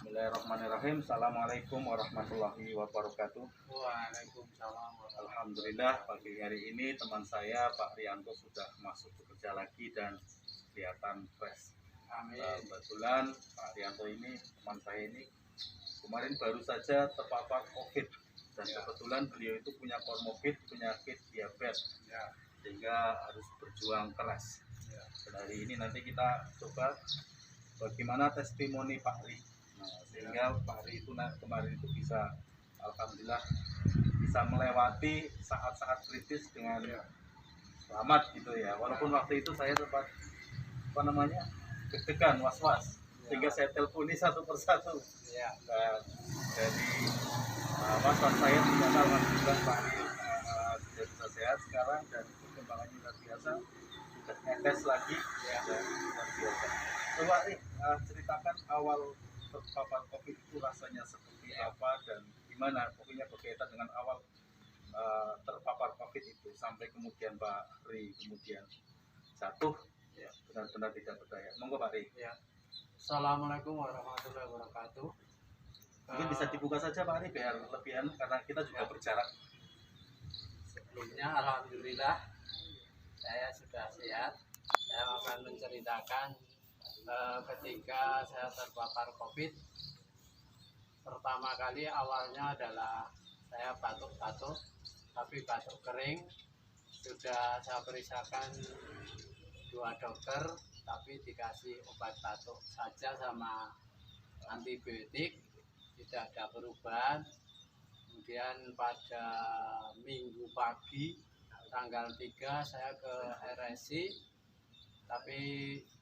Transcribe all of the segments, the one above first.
Bismillahirrahmanirrahim. Assalamualaikum warahmatullahi wabarakatuh. Waalaikumsalam. Alhamdulillah pagi hari ini teman saya Pak Rianto sudah masuk bekerja lagi dan kelihatan fresh. Amin. Kebetulan Pak Rianto ini teman saya ini kemarin baru saja terpapar COVID dan kebetulan beliau itu punya komorbid penyakit diabetes sehingga harus berjuang keras. Dan hari ini nanti kita coba bagaimana testimoni Pak Ri. Sehingga Pak Ri itu kemarin itu bisa alhamdulillah bisa melewati saat-saat kritis dengan selamat gitu ya. Walaupun waktu itu saya sempat deg-degan, was-was sehingga saya telponi satu persatu. Dan dari was-was saya ternyata alhamdulillah Pak Ri sudah bisa sehat sekarang dan perkembangannya luar biasa, sudah netes lagi dan luar biasa. Coba Ri ceritakan awal terpapar COVID itu rasanya seperti apa dan gimana, pokoknya berkaitan dengan awal terpapar COVID itu sampai kemudian Pak Ri kemudian jatuh benar-benar tidak berdaya. Monggo Pak Ri. Assalamualaikum warahmatullahi wabarakatuh. Mungkin bisa dibuka saja Pak Ri biar lebih karena kita juga berjarak. Sebelumnya alhamdulillah saya sudah sehat. Saya akan menceritakan ketika saya terpapar COVID. Pertama kali awalnya adalah saya batuk-batuk, tapi batuk kering. Sudah saya periksakan 2 dokter, tapi dikasih obat batuk saja sama antibiotik, tidak ada perubahan. Kemudian pada minggu pagi tanggal 3 saya ke RSI, tapi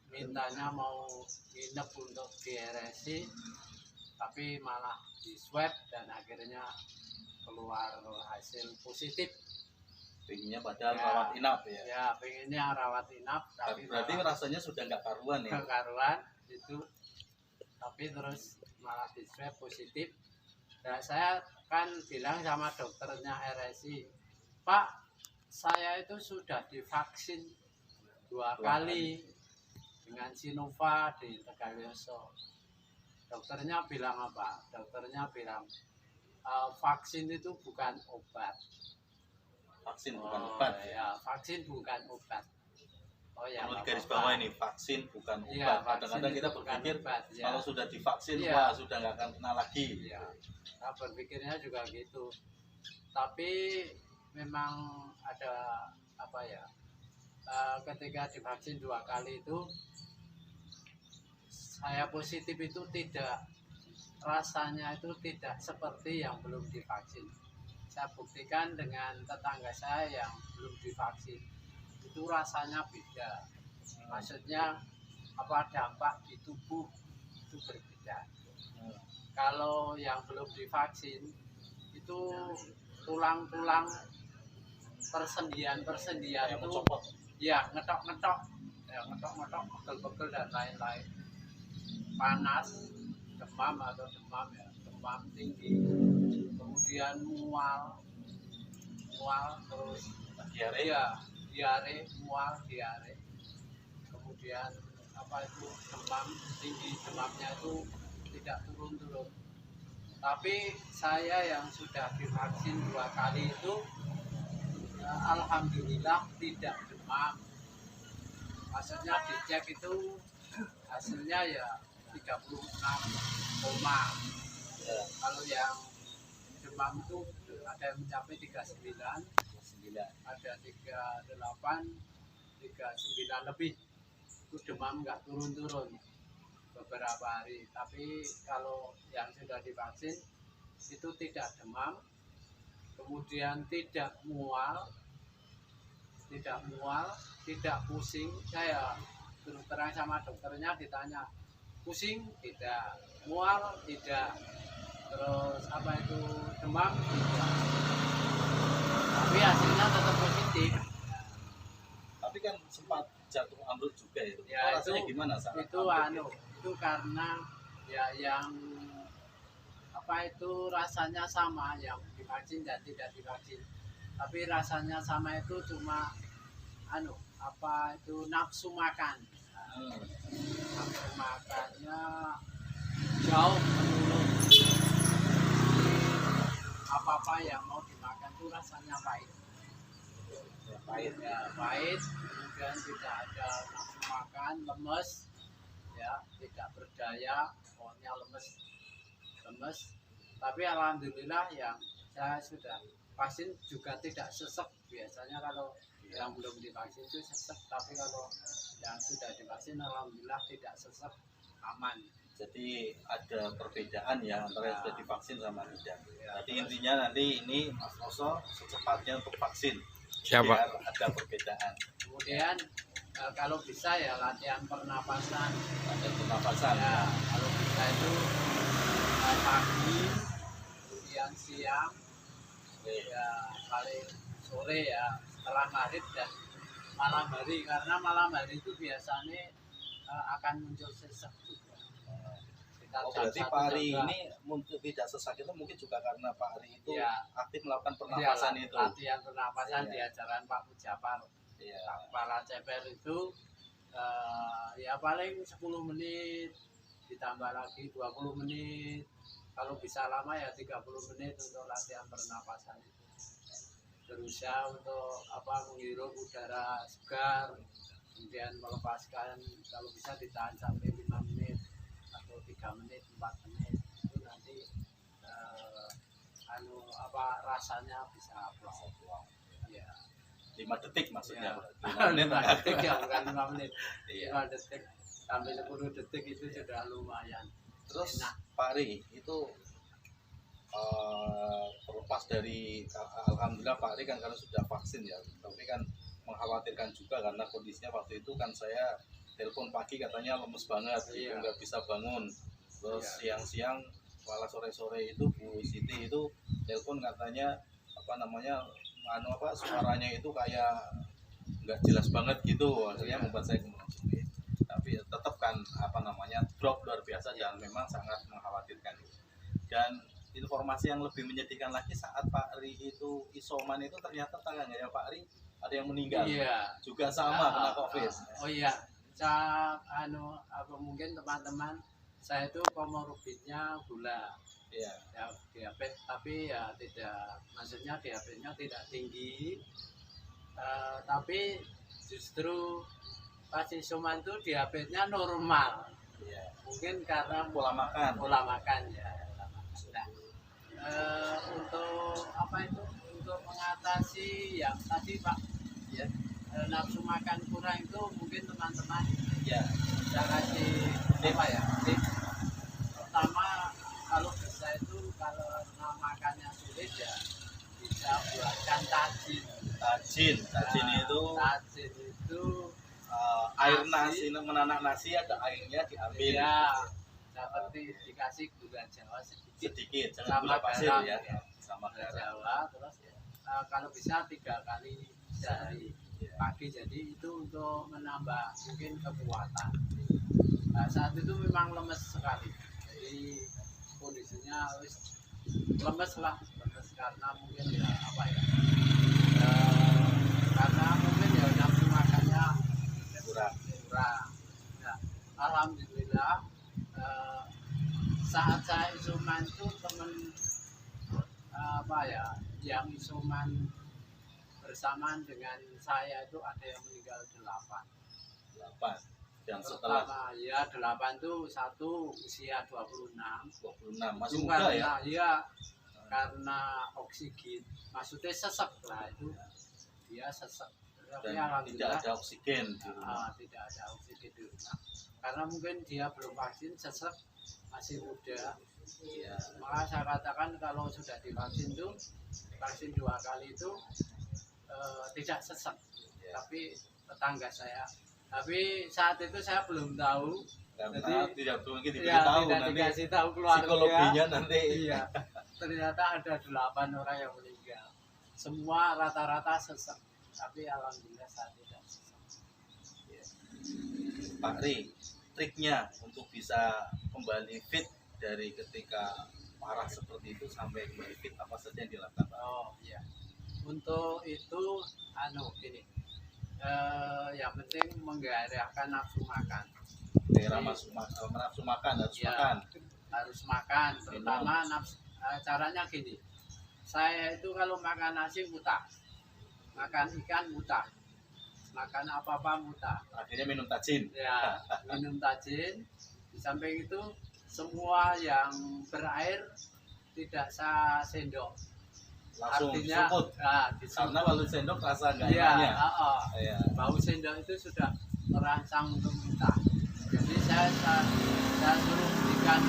mintanya mau nginep untuk di RSI, tapi malah di swab dan akhirnya keluar hasil positif. Pengennya padahal rawat inap ya. Ya, pengennya rawat inap, tapi berarti rasanya sudah nggak karuan ya. Karuan itu, tapi terus malah di swab positif. Dan saya kan bilang sama dokternya RSI, Pak, saya itu sudah divaksin 2 kali dengan Sinovac di Tegalioso. Dokternya bilang apa? Dokternya bilang vaksin itu bukan obat. Vaksin bukan obat ya. Vaksin bukan obat. Oh ya. Perlu garis bawah ini, vaksin bukan obat. Ya, kadang-kadang kita berpikir obat, kalau sudah divaksin wah sudah nggak akan kena lagi. Ya. Nah, berpikirnya juga gitu. Tapi memang ada apa ya? Ketika divaksin 2 kali itu saya positif itu rasanya itu tidak seperti yang belum divaksin. Saya buktikan dengan tetangga saya yang belum divaksin, itu rasanya beda. Maksudnya apa, dampak di tubuh itu berbeda. Kalau yang belum divaksin itu tulang-tulang persendian itu ya ngetok-ngetok, pegel-pegel dan lain-lain. Panas, demam demam tinggi, kemudian mual terus diare, kemudian apa itu demam tinggi, demamnya itu tidak turun. Tapi saya yang sudah divaksin 2 kali itu alhamdulillah tidak demam. Maksudnya dicek itu hasilnya ya 36, kalau yang demam itu ada yang mencapai 39, ada 38, 39 lebih. Itu demam nggak turun beberapa hari. Tapi kalau yang sudah divaksin itu tidak demam, kemudian tidak mual, tidak pusing. Saya terus terang sama dokternya, ditanya pusing tidak, mual tidak, terus apa itu demam tidak, tapi hasilnya tetap positif. Tapi kan sempat jatuh ambruk juga itu. Ya, rasanya gimana saat itu karena ya yang apa itu rasanya sama, yang divaksin dan tidak divaksin, tapi rasanya sama itu cuma apa itu nafsu makan. Nafsu makannya jauh apa-apa yang mau dimakan itu rasanya pahit. Pahit ya, pahit, kemudian tidak ada nafsu makan, lemes, ya, tidak berdaya, pokoknya lemes. Tapi alhamdulillah yang saya sudah vaksin juga tidak sesek. Biasanya kalau yang belum divaksin itu sesek, tapi kalau yang sudah divaksin alhamdulillah tidak sesek, aman. Jadi ada perbedaan ya antara yang Ya. sudah divaksin sama tidak. Ya, Jadi terus- intinya nanti ini Mas Oso secepatnya untuk vaksin. Siapa? Biar ada perbedaan. Kemudian kalau bisa ya latihan pernapasan. Ada pernapasan. Ya, kalau bisa itu pagi, kemudian siang, ya paling sore ya setelah maghrib dan malam hari, karena malam hari itu biasanya akan muncul sesek juga. Sekitar Oh, jam berarti 1 Pak Ari jam 2. ini muncul tidak sesak itu mungkin juga karena Pak Ari itu Ya. aktif melakukan Iya, pernapasan itu. latihan pernapasan Iya. di ajaran Pak Mujapar. Iya. Kepala CPR itu ya paling 10 menit ditambah lagi 20 menit, kalau bisa lama ya 30 menit untuk latihan pernapasan itu. Berusaha untuk menghirup udara segar, kemudian melepaskan, kalau bisa ditahan sampai 5 menit atau 3 menit 4 menit, itu nanti rasanya bisa plong. Ya. 5 detik maksudnya. Ya. 5 detik ya, bukan 5 menit. Iya. 5 detik sampai 10 detik itu sudah lumayan. Terus Enak. Pak Ari itu terlepas dari alhamdulillah Pak Ari kan karena sudah vaksin ya, tapi kan mengkhawatirkan juga karena kondisinya waktu itu kan saya telepon pagi katanya lemes banget, gitu, Iya. nggak bisa bangun. Terus Iya. siang-siang malah sore-sore itu Bu Siti itu telepon katanya suaranya itu kayak nggak jelas banget gitu, akhirnya Iya. membuat saya kemungkinan. Tapi tetap kan drop luar biasa dan memang sangat mengkhawatirkan. Dan informasi yang lebih menyedihkan lagi saat Pak Ari itu isoman itu ternyata tetangganya Pak Ari ada yang meninggal. Iya. Juga sama kena COVID. Oh iya, saya mungkin teman-teman saya itu komorbidnya gula, Iya. ya diabetes, tapi ya tidak, maksudnya diabetesnya tidak tinggi, tapi justru pas isoman itu diabetesnya normal, Iya. mungkin karena Pola makan. ya. Nah, untuk untuk mengatasi yang tadi Pak, ya, nafsu makan kurang itu mungkin teman-teman Iya. bisa kasih tip. Pertama, kalau bisa itu kalau makannya sulit ya bisa buatkan tajin. Tajin itu Tajin itu air nasi. nasi, menanak nasi ada airnya diambil. ya seperti dikasih gula Jawa sedikit Sedikit, jangan gula sama pasir garam, ya. ya. Sama Gula garam. Jawa, terus kalau bisa 3 kali sehari Iya. pagi, jadi itu untuk menambah mungkin kekuatan. Nah, saat itu memang lemes sekali, jadi kondisinya lemes karena mungkin karena mungkin ya nafsu makannya Kurang. kurang. Nah, alhamdulillah saat saya isoman itu temen yang isoman bersamaan dengan saya itu ada yang meninggal 8. 8. Dan setelah Pertama ya 8 tuh satu usia 26. 26 masih Itu muda ya. Iya, karena oksigen, maksudnya sesek lah itu, dia sesek. Tapi Dan tidak alhamdulillah ada oksigen di rumah. tidak ada oksigen di rumah. Karena mungkin dia belum vaksin, sesek, masih muda. Iya. Maka saya katakan kalau sudah divaksin itu, vaksin 2 kali itu tidak sesek. Iya. Tapi tetangga saya. Tapi saat itu saya belum tahu. Karena Jadi, tidak mungkin Ya, diberitahu tidak nanti dikasih tahu keluarga. psikologinya nanti. Iya. Ternyata ada 8 orang yang meninggal. Semua rata-rata sesek. Tapi alhamdulillah saya tidak sesek. Pak Ri, triknya untuk bisa kembali fit dari ketika parah seperti itu sampai kembali fit apa saja yang dilakukan? Oh iya. Untuk itu gini. Yang penting menggairahkan nafsu makan. Daerah nafsu makan harus Ya, makan. harus makan, terutama nafsu, caranya gini. saya itu kalau makan nasi muntah, makan ikan muntah, makan apa-apa muntah. Akhirnya minum tajin. Ya, minum tajin. Di samping itu semua yang berair tidak saya sendok. Langsung Artinya, disuput. Karena kalau sendok rasa nggak iya, enaknya. Iya. bau sendok itu sudah terangsang untuk muntah. Jadi saya suruh berikan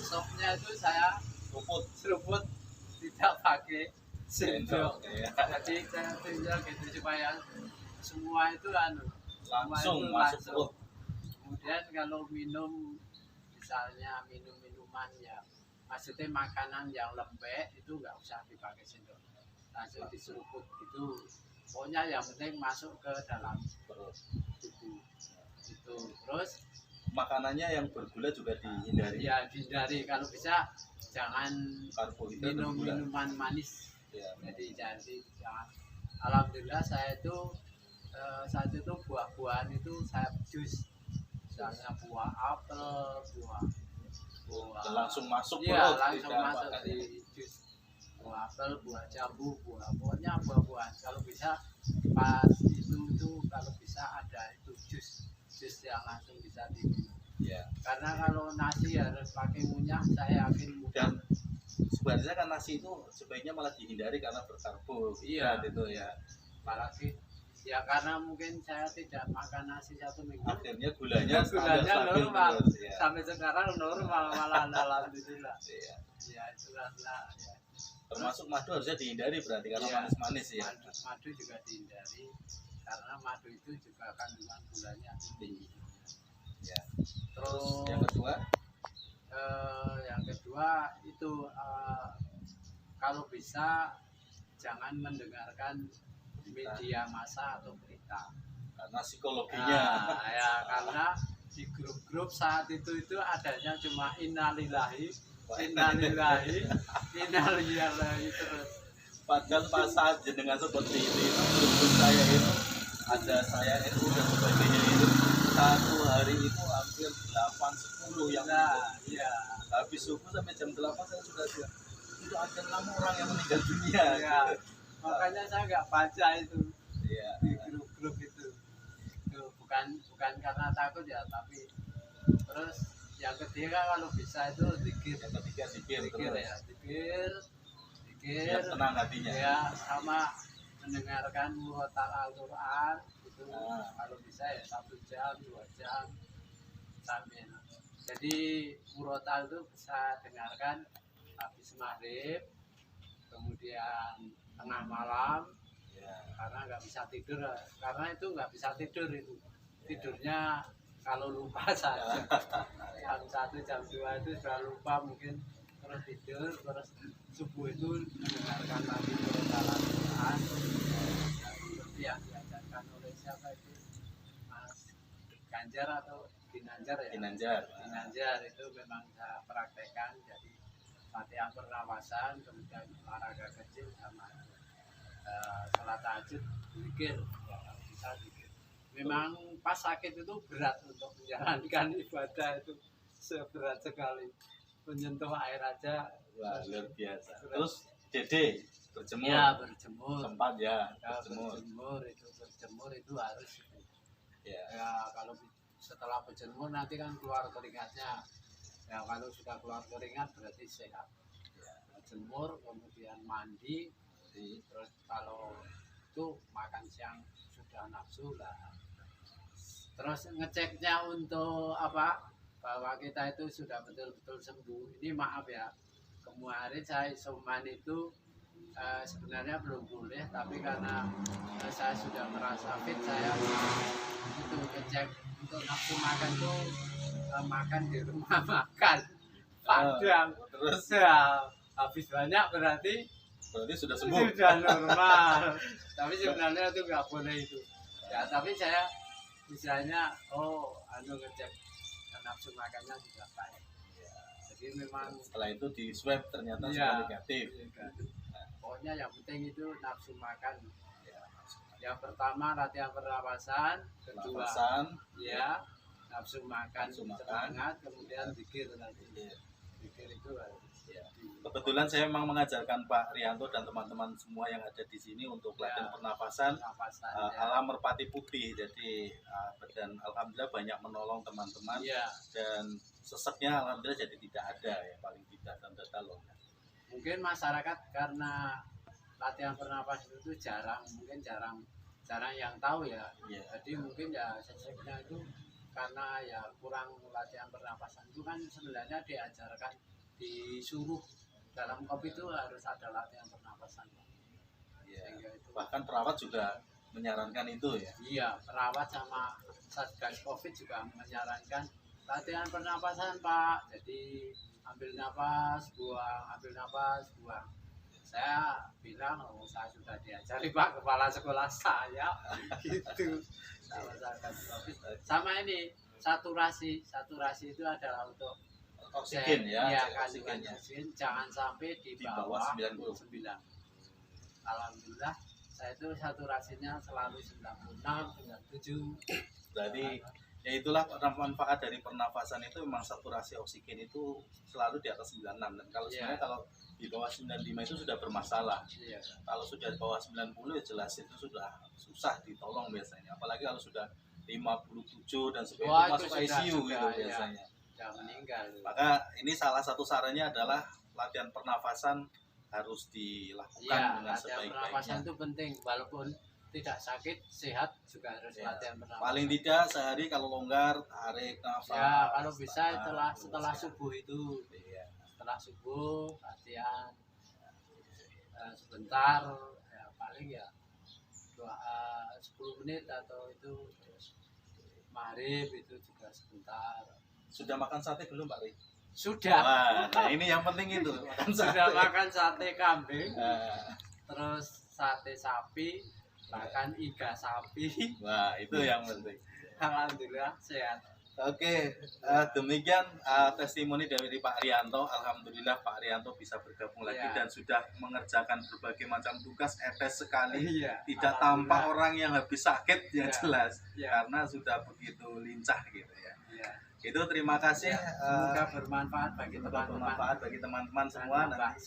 sopnya itu saya seruput tidak pakai sendok. Iya. Jadi saya tunjuk gitu supaya semua itu Langsung itu masuk perut. Kemudian kalau minum, misalnya minuman yang maksudnya makanan yang lembek itu nggak usah dipakai sendok, langsung diseruput gitu. Pokoknya yang penting masuk ke dalam perut itu. Terus Makanannya yang bergula juga dihindari. ya dihindari, kalau bisa jangan Karbohidrat minum bergula. minuman manis. Ya. Jadi jangan. Alhamdulillah saya itu saat itu buah-buahan itu saya jus, misalnya buah apel, buah Dan langsung masuk iya, perut. langsung tidak masuk makan. di jus. Buah apel, buah jambu, pokoknya buah-buahan. Kalau bisa pas itu kalau bisa ada itu jus yang langsung bisa diminum. Ya. Karena kalau nasi harus pakai minyak, saya yakin Dan sebenarnya kan nasi itu sebaiknya malah dihindari karena berkarbohidrat Iya. itu ya. apalagi ya karena mungkin saya tidak makan nasi 1 minggu. Akhirnya gulanya Gulanya stabil normal. terus, ya. Sampai sekarang normal malah alhamdulillah. Iya. Ya itu karena ya. Termasuk madu harusnya dihindari berarti karena Iya. manis-manis ya. Madu juga dihindari karena madu itu juga kandungan gulanya tinggi. Ya. Terus Yang kedua, yang kedua itu kalau bisa jangan mendengarkan media massa atau berita. karena psikologinya. Ya karena di grup-grup saat itu adanya cuma innalillahi terus. Padahal pas saat jenengan seperti ini, grup saya itu ada saya NU dan sebagainya itu satu hari itu hampir 8-10 yang Nah, ikut. iya. Habis subuh sampai jam 8 saya sudah siap. Itu ada 6 orang yang meninggal dunia. Ya, makanya saya nggak baca itu Iya. di grup-grup itu. Bukan karena takut ya, tapi terus yang ketiga kalau bisa itu zikir. Yang ketiga zikir Zikir terus. ya, zikir Biar tenang hatinya. ya, sama mendengarkan murotal Al-Quran itu kalau bisa ya 1 jam 2 jam sambil. Jadi murotal itu bisa dengarkan habis maghrib, kemudian tengah malam, Ya. karena nggak bisa tidur, karena itu nggak bisa tidur itu tidurnya kalau lupa saja. Jam 1 jam 2 itu sudah lupa mungkin, terus tidur, terus subuh itu mendengarkan lagi murotal Al-Quran seperti yang diajarkan oleh siapa itu, Mas Ganjar atau Ginanjar ya. Ginanjar itu memang saya praktekkan. Jadi latihan pernapasan, kemudian olahraga kecil sama sholat tahajud, zikir, ya, bisa zikir. Memang pas sakit itu berat untuk menjalankan ibadah itu, seberat sekali, menyentuh air aja. Wah, luar biasa. Terus Dede berjemur. Ya, berjemur. Sempat ya, Ya, berjemur. berjemur itu harus itu. Ya. Ya kalau setelah berjemur nanti kan keluar keringatnya. Ya kalau sudah keluar keringat berarti sehat. Ya, berjemur kemudian mandi, terus kalau itu makan siang sudah nafsu lah. Terus ngeceknya untuk apa, bahwa kita itu sudah betul-betul sembuh. Ini maaf ya, kemarin saya isoman itu sebenarnya belum boleh, tapi karena saya sudah merasa fit, saya itu ngecek untuk nafsu makan tuh, makan di rumah makan Padang. Terus Ya, habis banyak berarti sudah sembuh. sudah normal. Tapi sebenarnya itu nggak boleh itu. Ya, tapi saya misalnya ngecek nafsu makannya sudah baik. Jadi memang Setelah itu di swab ternyata Iya. sudah negatif. Pokoknya yang penting itu nafsu makan. Yang pertama latihan pernapasan, kedua Pernapasan, ya nafsu makan, Nafsu makan. semangat, kemudian zikir nanti. Zikir itu harus ya. di- kebetulan saya memang mengajarkan Pak Rianto dan teman-teman semua yang ada di sini untuk latihan pernafasan Pernapasan, ala merpati putih. Jadi dan alhamdulillah banyak menolong teman-teman dan seseknya alhamdulillah jadi tidak ada ya, paling tidak tanda longgar. Mungkin masyarakat karena latihan pernapasan itu mungkin jarang yang tahu ya. Jadi mungkin ya seseknya itu karena ya kurang latihan pernapasan itu kan sebenarnya diajarkan, disuruh dalam kopi itu harus ada latihan pernapasan. Itu. Bahkan perawat juga menyarankan itu ya. Iya, perawat sama Satgas Covid juga menyarankan latihan pernapasan Pak. Jadi ambil nafas, buang. Saya bilang, saya sudah diajari Pak kepala sekolah saya, gitu. Sama ini saturasi itu adalah untuk oksigen kandungan oksigen jangan sampai di bawah 90. Alhamdulillah saya itu saturasinya selalu 96, 97. Berarti ya itulah manfaat dari pernafasan itu, memang saturasi oksigen itu selalu di atas 96, dan kalau sebenarnya kalau di bawah 95 itu sudah bermasalah. Kalau sudah di bawah 90 ya jelas itu sudah susah ditolong biasanya, apalagi kalau sudah 57 dan sebagainya masuk ICU gitu biasanya. Ya, meninggal. Maka ini salah satu sarannya adalah latihan pernafasan harus dilakukan dengan sebaik-baiknya. Pernafasan itu penting, walaupun tidak sakit, sehat juga harus latihan pernafasan. Paling tidak sehari kalau longgar tarik nafas. Ya, kalau bisa setelah subuh itu. Setelah subuh latihan sebentar, ya paling ya 10 menit atau itu, terus maghrib itu juga sebentar. Sudah makan sate belum Pak Ri? Sudah. Nah ini yang penting itu. Sudah makan sate kambing, terus sate sapi, bahkan iga sapi. Wah itu yang penting. Alhamdulillah sehat. Oke, demikian testimoni dari Pak Rianto. Alhamdulillah Pak Rianto bisa bergabung lagi dan sudah mengerjakan berbagai macam tugas etes sekali. Tidak tampak orang yang habis sakit yang jelas, karena sudah begitu lincah gitu ya. Itu terima kasih. Semoga bermanfaat bagi teman-teman semua. Nambah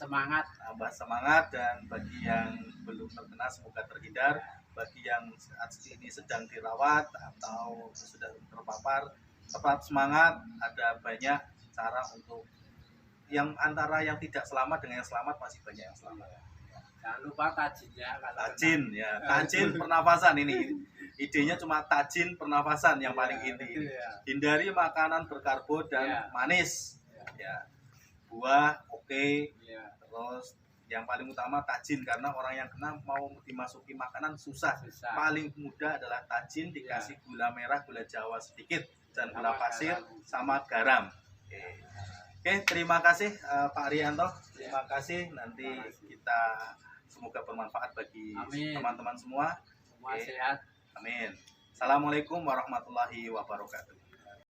semangat, dan bagi yang belum terkena semoga terhindar. Bagi yang saat ini sedang dirawat atau sudah terpapar, tetap semangat. Ada banyak cara untuk yang antara yang tidak selamat dengan yang selamat, masih banyak yang selamat. Jangan lupa tajinnya. Tajin pernafasan ini. Idenya cuma tajin pernafasan yang paling inti. Hindari makanan berkarbo dan manis. Buah terus yang paling utama tajin, karena orang yang kena mau dimasuki makanan susah. Paling mudah adalah tajin, dikasih gula merah, gula Jawa sedikit, dan gula pasir sama garam. Oke, terima kasih Pak Rianto. Terima kasih. Nanti kita semoga bermanfaat bagi teman-teman semua. Semua sehat. Amin. Assalamualaikum warahmatullahi wabarakatuh.